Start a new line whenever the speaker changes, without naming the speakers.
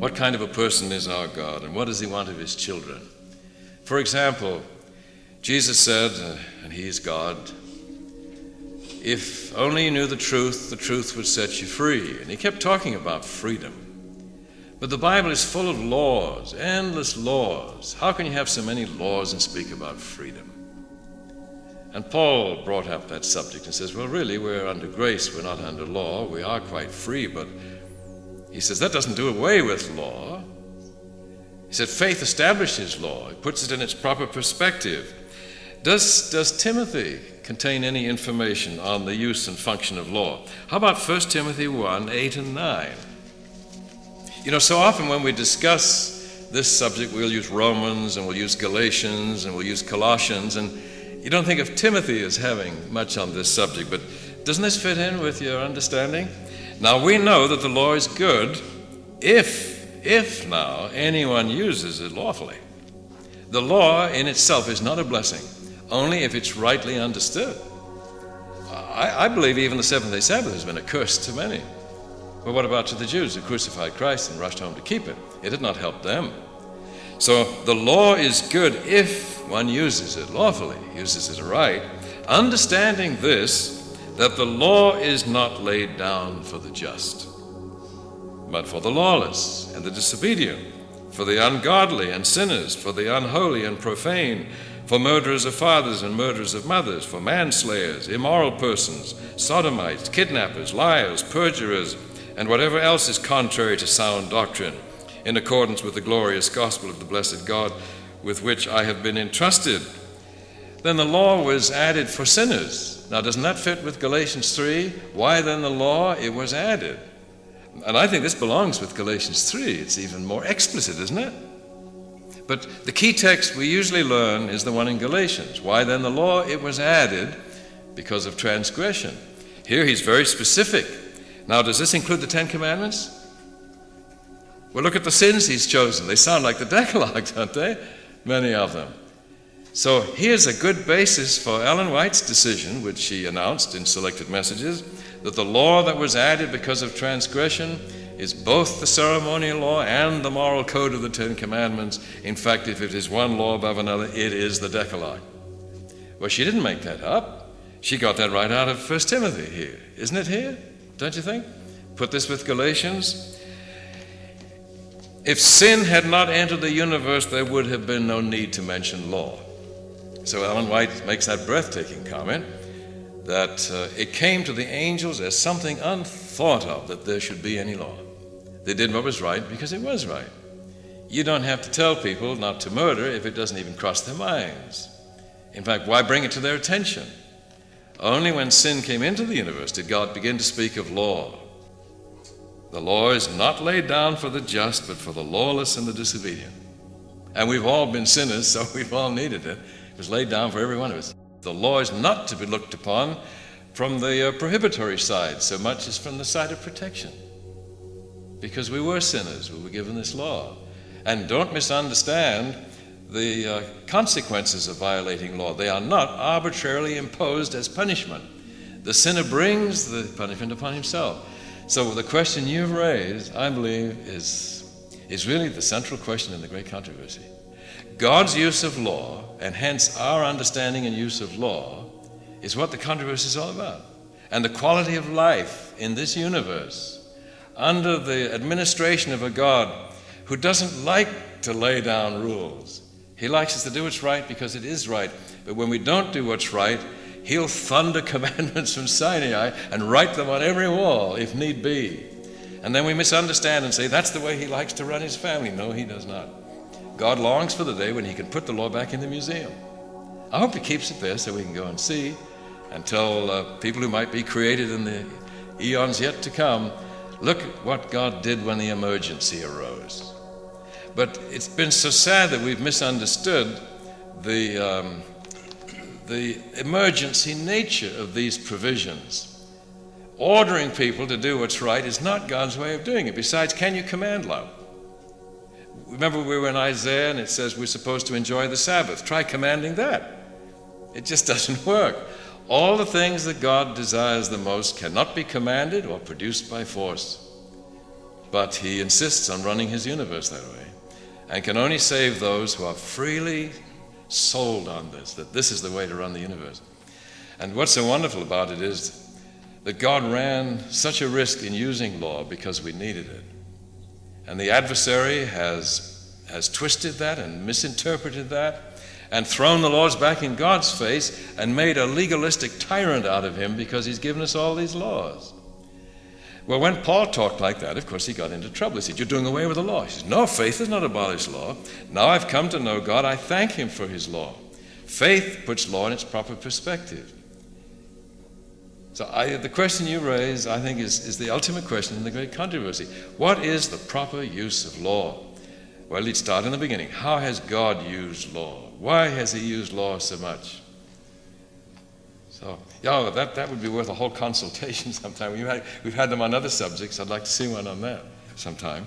What kind of a person is our God, and what does he want of his children? For example, Jesus said, and he is God, if only you knew the truth would set you free. And he kept talking about freedom. But the Bible is full of laws, endless laws. How can you have so many laws and speak about freedom? And Paul brought up that subject and says, well, really, we're under grace, we're not under law. We are quite free, but he says that doesn't do away with law. He said faith establishes law. It puts it in its proper perspective. Does Timothy contain any information on the use and function of law? How about 1 Timothy 1, 8 and 9? You know, so often when we discuss this subject, we'll use Romans and we'll use Galatians and we'll use Colossians, and you don't think of Timothy as having much on this subject, but doesn't this fit in with your understanding? Now, we know that the law is good if now anyone uses it lawfully. The law in itself is not a blessing, only if it's rightly understood. I believe even the seventh-day Sabbath has been a curse to many. But what about to the Jews who crucified Christ and rushed home to keep it? It did not help them. So the law is good if one uses it lawfully, uses it aright, understanding this, that the law is not laid down for the just, but for the lawless and the disobedient, for the ungodly and sinners, for the unholy and profane, for murderers of fathers and murderers of mothers, for manslayers, immoral persons, sodomites, kidnappers, liars, perjurers, and whatever else is contrary to sound doctrine, in accordance with the glorious gospel of the blessed God with which I have been entrusted. Then the law was added for sinners. Now, doesn't that fit with Galatians 3? Why then the law? It was added. And I think this belongs with Galatians 3. It's even more explicit, isn't it? But the key text we usually learn is the one in Galatians. Why then the law? It was added because of transgression. Here he's very specific. Now, does this include the Ten Commandments? Well, look at the sins he's chosen. They sound like the Decalogue, don't they? Many of them. So here's a good basis for Ellen White's decision, which she announced in Selected Messages, that the law that was added because of transgression is both the ceremonial law and the moral code of the Ten Commandments. In fact, if it is one law above another, it is the Decalogue. Well, she didn't make that up. She got that right out of 1 Timothy here. Isn't it here? Don't you think? Put this with Galatians. If sin had not entered the universe, there would have been no need to mention law. So Ellen White makes that breathtaking comment that it came to the angels as something unthought of that there should be any law. They did what was right because it was right. You don't have to tell people not to murder if it doesn't even cross their minds. In fact, why bring it to their attention? Only when sin came into the universe did God begin to speak of law. The law is not laid down for the just, but for the lawless and the disobedient. And we've all been sinners, so we've all needed it. It was laid down for every one of us. The law is not to be looked upon from the prohibitory side so much as from the side of protection. Because we were sinners, we were given this law. And don't misunderstand the consequences of violating law. They are not arbitrarily imposed as punishment. The sinner brings the punishment upon himself. So the question you've raised, I believe, is really the central question in the great controversy. God's use of law, and hence our understanding and use of law, is what the controversy is all about. And the quality of life in this universe, under the administration of a God who doesn't like to lay down rules. He likes us to do what's right because it is right. But when we don't do what's right, he'll thunder commandments from Sinai and write them on every wall if need be. And then we misunderstand and say that's the way he likes to run his family. No, he does not. God longs for the day when he can put the law back in the museum. I hope he keeps it there so we can go and see and tell people who might be created in the eons yet to come, look at what God did when the emergency arose. But it's been so sad that we've misunderstood the emergency nature of these provisions. Ordering people to do what's right is not God's way of doing it. Besides, can you command love? Remember we were in Isaiah and it says we're supposed to enjoy the Sabbath. Try commanding that. It just doesn't work. All the things that God desires the most cannot be commanded or produced by force. but he insists on running his universe that way, and can only save those who are freely sold on this, that this is the way to run the universe. And what's so wonderful about it is that God ran such a risk in using law because we needed it. And the adversary has twisted that and misinterpreted that and thrown the laws back in God's face and made a legalistic tyrant out of him because he's given us all these laws. Well, when Paul talked like that, of course, he got into trouble. He said, "You're doing away with the law." He says, "No, faith has not abolished law. Now I've come to know God. I thank him for his law." Faith puts law in its proper perspective. So the question you raise, I think, is the ultimate question in the great controversy. What is the proper use of law? Well, let's start in the beginning. How has God used law? Why has he used law so much? So, yeah, that would be worth a whole consultation sometime. We've had them on other subjects. I'd like to see one on that sometime.